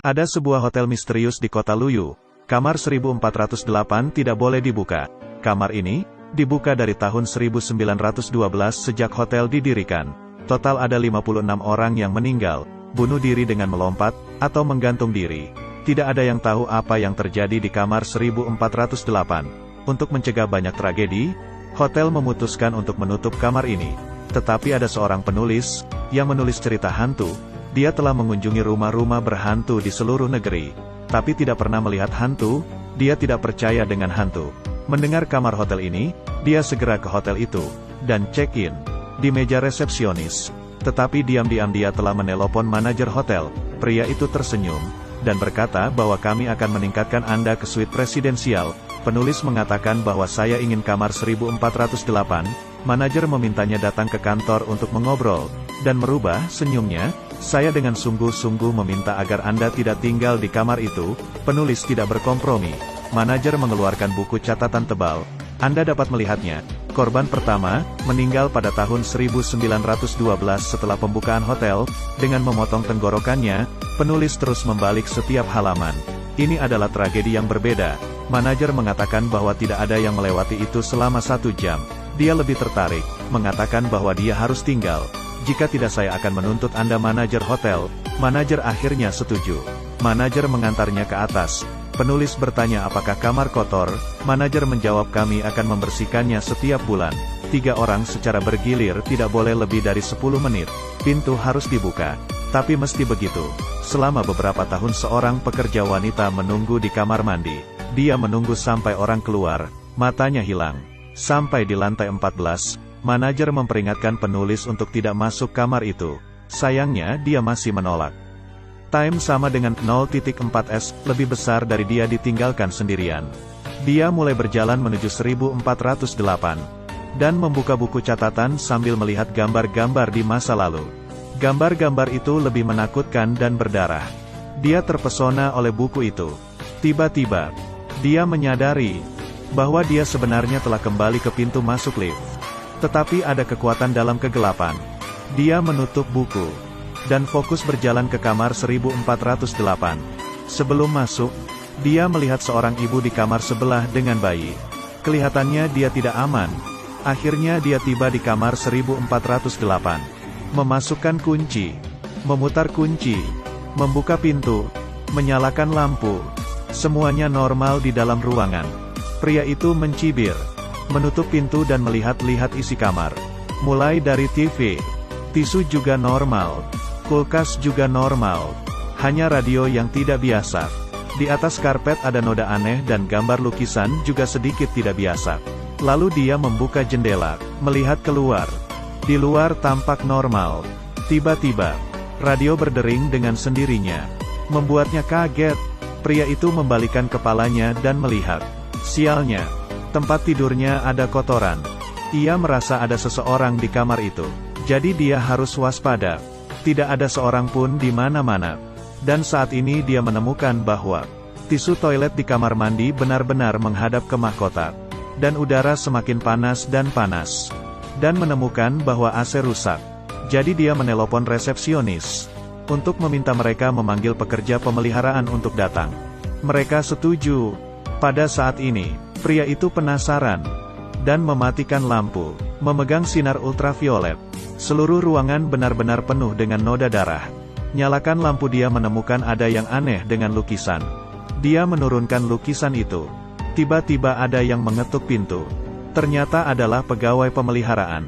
Ada sebuah hotel misterius di kota Luyu. Kamar 1408 tidak boleh dibuka. Kamar ini dibuka dari tahun 1912 sejak hotel didirikan. Total ada 56 orang yang meninggal, bunuh diri dengan melompat, atau menggantung diri. Tidak ada yang tahu apa yang terjadi di kamar 1408. Untuk mencegah banyak tragedi, hotel memutuskan untuk menutup kamar ini. Tetapi ada seorang penulis yang menulis cerita hantu. Dia telah mengunjungi rumah-rumah berhantu di seluruh negeri, tapi tidak pernah melihat hantu. Dia tidak percaya dengan hantu. Mendengar kamar hotel ini, dia segera ke hotel itu dan check-in di meja resepsionis. Tetapi diam-diam dia telah menelpon manajer hotel. Pria itu tersenyum dan berkata bahwa kami akan meningkatkan Anda ke suite presidensial. Penulis mengatakan bahwa saya ingin kamar 1408. Manajer memintanya datang ke kantor untuk mengobrol dan merubah senyumnya. Saya dengan sungguh-sungguh meminta agar Anda tidak tinggal di kamar itu. Penulis tidak berkompromi. Manajer mengeluarkan buku catatan tebal. Anda dapat melihatnya. Korban pertama meninggal pada tahun 1912 setelah pembukaan hotel. Dengan memotong tenggorokannya, penulis terus membalik setiap halaman. Ini adalah tragedi yang berbeda. Manajer mengatakan bahwa tidak ada yang melewati itu selama 1 jam. Dia lebih tertarik, mengatakan bahwa dia harus tinggal. Jika tidak saya akan menuntut Anda. Manajer hotel. Manajer akhirnya setuju. Manajer mengantarnya ke atas. Penulis bertanya apakah kamar kotor. Manajer menjawab kami akan membersihkannya setiap bulan. 3 orang secara bergilir, tidak boleh lebih dari 10 menit. Pintu harus dibuka. Tapi mesti begitu. Selama beberapa tahun seorang pekerja wanita menunggu di kamar mandi. Dia menunggu sampai orang keluar, matanya hilang. Sampai di lantai 14, manajer memperingatkan penulis untuk tidak masuk kamar itu. Sayangnya dia masih menolak. Time sama dengan 0.4s, lebih besar dari dia ditinggalkan sendirian. Dia mulai berjalan menuju 1408. Dan membuka buku catatan sambil melihat gambar-gambar di masa lalu. Gambar-gambar itu lebih menakutkan dan berdarah. Dia terpesona oleh buku itu. Tiba-tiba, dia menyadari bahwa dia sebenarnya telah kembali ke pintu masuk lift. Tetapi ada kekuatan dalam kegelapan. Dia menutup buku dan fokus berjalan ke kamar 1408. Sebelum masuk, dia melihat seorang ibu di kamar sebelah dengan bayi. Kelihatannya dia tidak aman. Akhirnya dia tiba di kamar 1408. Memasukkan kunci, memutar kunci, membuka pintu, menyalakan lampu. Semuanya normal di dalam ruangan. Pria itu mencibir, menutup pintu dan melihat-lihat isi kamar. Mulai dari TV, tisu juga normal, kulkas juga normal. Hanya radio yang tidak biasa. Di atas karpet ada noda aneh dan gambar lukisan juga sedikit tidak biasa. Lalu dia membuka jendela, melihat keluar. Di luar tampak normal. Tiba-tiba, radio berdering dengan sendirinya. Membuatnya kaget. Pria itu membalikan kepalanya dan melihat. Sialnya, tempat tidurnya ada kotoran. Ia merasa ada seseorang di kamar itu. Jadi dia harus waspada. Tidak ada seorang pun di mana-mana. Dan saat ini dia menemukan bahwa tisu toilet di kamar mandi benar-benar menghadap ke mahkota. Dan udara semakin panas dan panas. Dan menemukan bahwa AC rusak. Jadi dia menelpon resepsionis untuk meminta mereka memanggil pekerja pemeliharaan untuk datang. Mereka setuju. Pada saat ini, pria itu penasaran dan mematikan lampu, memegang sinar ultraviolet. Seluruh ruangan benar-benar penuh dengan noda darah. Nyalakan lampu, dia menemukan ada yang aneh dengan lukisan. Dia menurunkan lukisan itu. Tiba-tiba ada yang mengetuk pintu. Ternyata adalah pegawai pemeliharaan.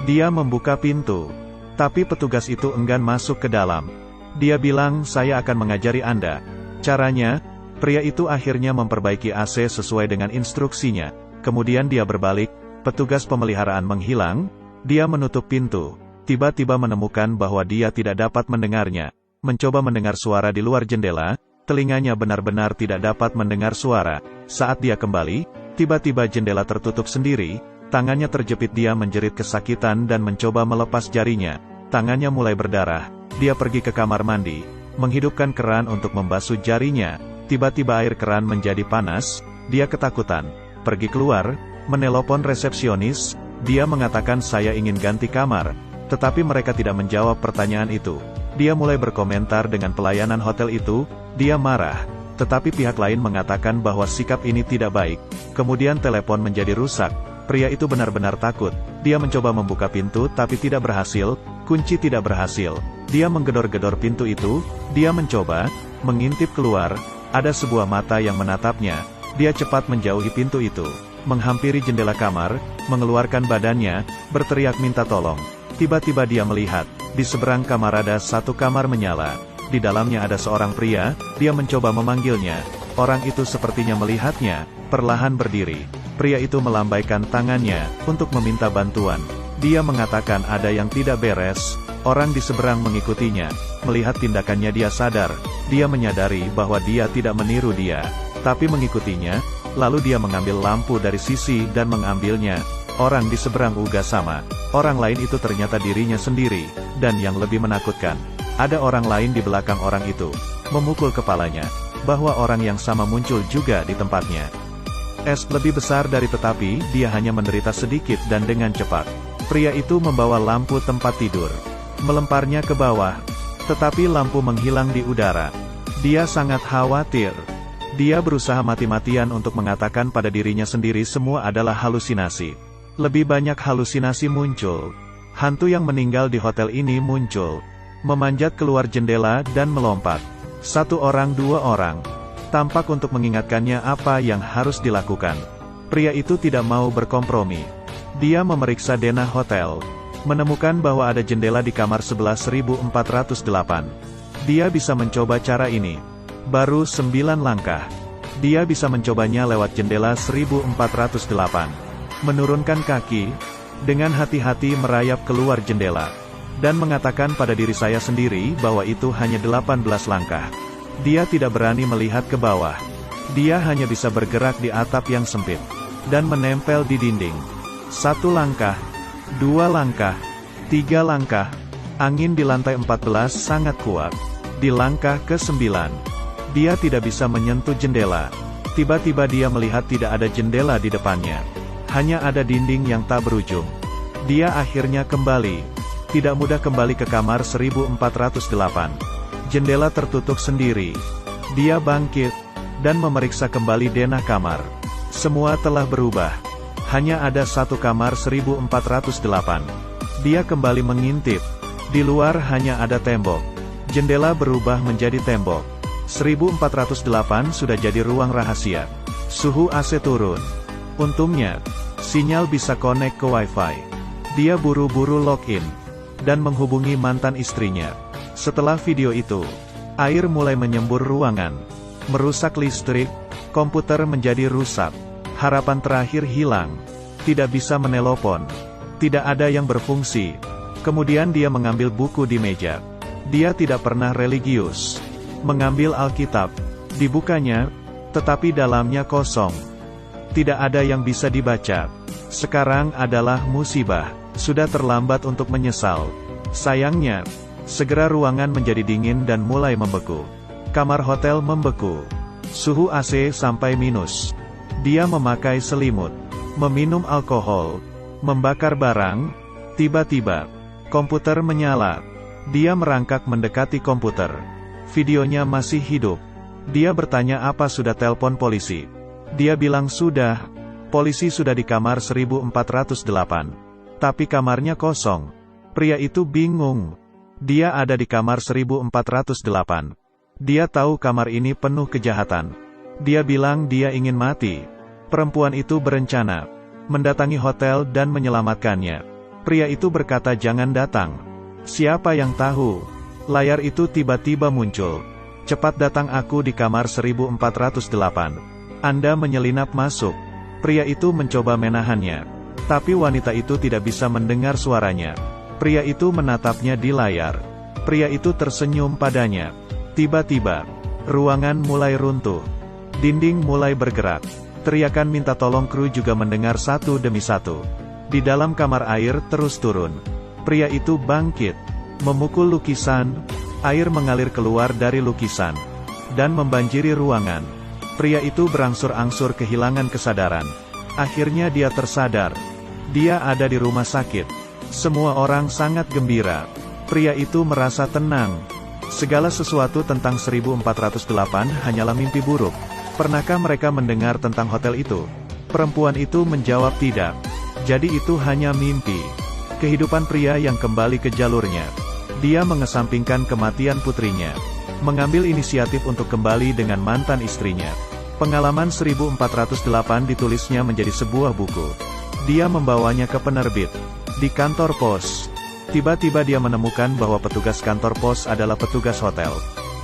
Dia membuka pintu. Tapi petugas itu enggan masuk ke dalam. Dia bilang, saya akan mengajari Anda. Caranya, pria itu akhirnya memperbaiki AC sesuai dengan instruksinya. Kemudian dia berbalik, petugas pemeliharaan menghilang, dia menutup pintu. Tiba-tiba menemukan bahwa dia tidak dapat mendengarnya. Mencoba mendengar suara di luar jendela, telinganya benar-benar tidak dapat mendengar suara. Saat dia kembali, tiba-tiba jendela tertutup sendiri, tangannya terjepit, dia menjerit kesakitan dan mencoba melepas jarinya. Tangannya mulai berdarah. Dia pergi ke kamar mandi, menghidupkan keran untuk membasuh jarinya. Tiba-tiba air keran menjadi panas. Dia ketakutan, pergi keluar, menelpon resepsionis. Dia mengatakan saya ingin ganti kamar, tetapi mereka tidak menjawab pertanyaan itu. Dia mulai berkomentar dengan pelayanan hotel itu, dia marah. Tetapi pihak lain mengatakan bahwa sikap ini tidak baik. Kemudian telepon menjadi rusak. Pria itu benar-benar takut. Dia mencoba membuka pintu tapi tidak berhasil, kunci tidak berhasil. Dia menggedor-gedor pintu itu, dia mencoba mengintip keluar, ada sebuah mata yang menatapnya. Dia cepat menjauhi pintu itu, menghampiri jendela kamar, mengeluarkan badannya, berteriak minta tolong. Tiba-tiba dia melihat, di seberang kamar ada satu kamar menyala. Di dalamnya ada seorang pria, dia mencoba memanggilnya. Orang itu sepertinya melihatnya, perlahan berdiri. Pria itu melambaikan tangannya, untuk meminta bantuan. Dia mengatakan ada yang tidak beres, orang di seberang mengikutinya. Melihat tindakannya dia sadar, dia menyadari bahwa dia tidak meniru dia, tapi mengikutinya. Lalu dia mengambil lampu dari sisi dan mengambilnya. Orang di seberang juga sama. Orang lain itu ternyata dirinya sendiri, dan yang lebih menakutkan, ada orang lain di belakang orang itu, memukul kepalanya, bahwa orang yang sama muncul juga di tempatnya. Lebih besar dari tetapi, dia hanya menderita sedikit dan dengan cepat. Pria itu membawa lampu tempat tidur, melemparnya ke bawah, tetapi lampu menghilang di udara. Dia sangat khawatir. Dia berusaha mati-matian untuk mengatakan pada dirinya sendiri semua adalah halusinasi. Lebih banyak halusinasi muncul. Hantu yang meninggal di hotel ini muncul, memanjat keluar jendela dan melompat. Satu orang, dua orang. Tampak untuk mengingatkannya apa yang harus dilakukan. Pria itu tidak mau berkompromi. Dia memeriksa denah hotel, menemukan bahwa ada jendela di kamar 11.408. Dia bisa mencoba cara ini. Baru 9 langkah. Dia bisa mencobanya lewat jendela 1408. Menurunkan kaki, dengan hati-hati merayap keluar jendela, dan mengatakan pada diri saya sendiri bahwa itu hanya 18 langkah. Dia tidak berani melihat ke bawah. Dia hanya bisa bergerak di atap yang sempit, dan menempel di dinding. 1 langkah, 2 langkah, 3 langkah. Angin di lantai 14 sangat kuat. Di langkah ke-9, dia tidak bisa menyentuh jendela. Tiba-tiba dia melihat tidak ada jendela di depannya. Hanya ada dinding yang tak berujung. Dia akhirnya kembali. Tidak mudah kembali ke kamar 1408. Jendela tertutup sendiri. Dia bangkit, dan memeriksa kembali denah kamar. Semua telah berubah. Hanya ada satu kamar 1408. Dia kembali mengintip. Di luar hanya ada tembok. Jendela berubah menjadi tembok. 1408 sudah jadi ruang rahasia. Suhu AC turun. Untungnya, sinyal bisa connect ke Wi-Fi. Dia buru-buru login, dan menghubungi mantan istrinya. Setelah video itu, air mulai menyembur ruangan, merusak listrik, komputer menjadi rusak. Harapan terakhir hilang. Tidak bisa menelpon. Tidak ada yang berfungsi. Kemudian dia mengambil buku di meja. Dia tidak pernah religius. Mengambil Alkitab. Dibukanya, tetapi dalamnya kosong. Tidak ada yang bisa dibaca. Sekarang adalah musibah. Sudah terlambat untuk menyesal. Sayangnya, segera ruangan menjadi dingin dan mulai membeku. Kamar hotel membeku. Suhu AC sampai minus. Dia memakai selimut, meminum alkohol, membakar barang. Tiba-tiba, komputer menyala. Dia merangkak mendekati komputer. Videonya masih hidup. Dia bertanya apa sudah telepon polisi. Dia bilang sudah. Polisi sudah di kamar 1408. Tapi kamarnya kosong. Pria itu bingung. Dia ada di kamar 1408. Dia tahu kamar ini penuh kejahatan. Dia bilang dia ingin mati. Perempuan itu berencana mendatangi hotel dan menyelamatkannya. Pria itu berkata jangan datang. Siapa yang tahu? Layar itu tiba-tiba muncul. Cepat datang, aku di kamar 1408. Anda menyelinap masuk. Pria itu mencoba menahannya. Tapi wanita itu tidak bisa mendengar suaranya. Pria itu menatapnya di layar. Pria itu tersenyum padanya. Tiba-tiba, ruangan mulai runtuh. Dinding mulai bergerak. Teriakan minta tolong kru juga mendengar satu demi satu. Di dalam kamar air terus turun. Pria itu bangkit, memukul lukisan. Air mengalir keluar dari lukisan, dan membanjiri ruangan. Pria itu berangsur-angsur kehilangan kesadaran. Akhirnya dia tersadar. Dia ada di rumah sakit. Semua orang sangat gembira. Pria itu merasa tenang. Segala sesuatu tentang 1408 hanyalah mimpi buruk. Pernahkah mereka mendengar tentang hotel itu? Perempuan itu menjawab tidak. Jadi itu hanya mimpi. Kehidupan pria yang kembali ke jalurnya. Dia mengesampingkan kematian putrinya. Mengambil inisiatif untuk kembali dengan mantan istrinya. Pengalaman 1408 ditulisnya menjadi sebuah buku. Dia membawanya ke penerbit. Di kantor pos. Tiba-tiba dia menemukan bahwa petugas kantor pos adalah petugas hotel.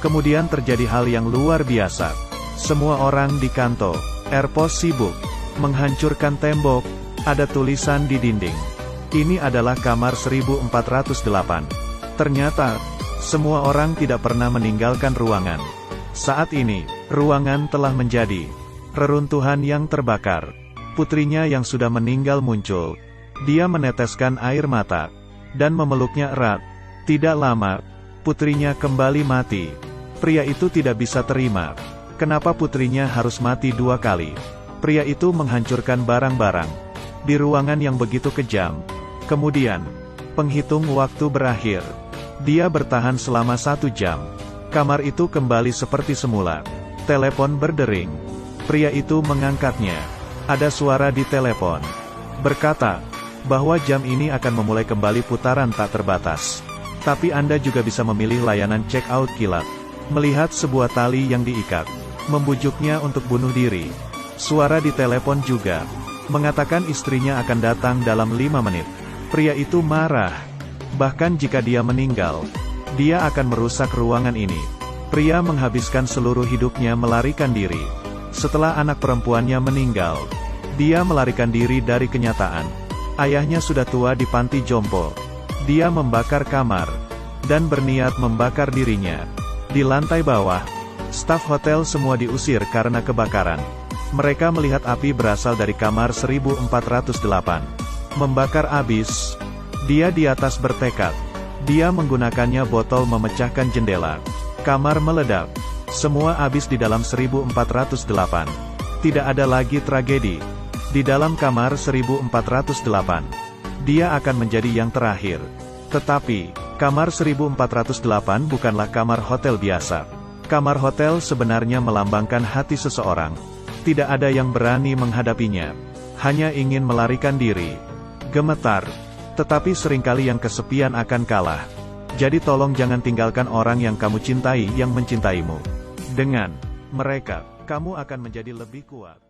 Kemudian terjadi hal yang luar biasa. Semua orang di kantor pos sibuk menghancurkan tembok. Ada tulisan di dinding. Ini adalah kamar 1408. Ternyata, semua orang tidak pernah meninggalkan ruangan. Saat ini, ruangan telah menjadi reruntuhan yang terbakar. Putrinya yang sudah meninggal muncul. Dia meneteskan air mata dan memeluknya erat. Tidak lama, putrinya kembali mati. Pria itu tidak bisa terima. Kenapa putrinya harus mati 2 kali? Pria itu menghancurkan barang-barang di ruangan yang begitu kejam. Kemudian, penghitung waktu berakhir. Dia bertahan selama 1 jam. Kamar itu kembali seperti semula. Telepon berdering. Pria itu mengangkatnya. Ada suara di telepon. Berkata, bahwa jam ini akan memulai kembali putaran tak terbatas. Tapi Anda juga bisa memilih layanan check-out kilat. Melihat sebuah tali yang diikat. Membujuknya untuk bunuh diri. Suara di telepon juga. Mengatakan istrinya akan datang dalam 5 menit. Pria itu marah. Bahkan jika dia meninggal, dia akan merusak ruangan ini. Pria menghabiskan seluruh hidupnya melarikan diri. Setelah anak perempuannya meninggal, dia melarikan diri dari kenyataan. Ayahnya sudah tua di panti jompo. Dia membakar kamar dan berniat membakar dirinya. Di lantai bawah, staf hotel semua diusir karena kebakaran. Mereka melihat api berasal dari kamar 1408. Membakar abis. Dia di atas bertekad. Dia menggunakannya botol memecahkan jendela. Kamar meledak. Semua habis di dalam 1408. Tidak ada lagi tragedi. Di dalam kamar 1408. Dia akan menjadi yang terakhir. Tetapi, kamar 1408 bukanlah kamar hotel biasa. Kamar hotel sebenarnya melambangkan hati seseorang. Tidak ada yang berani menghadapinya. Hanya ingin melarikan diri. Gemetar. Tetapi seringkali yang kesepian akan kalah. Jadi tolong jangan tinggalkan orang yang kamu cintai yang mencintaimu. Dengan mereka, kamu akan menjadi lebih kuat.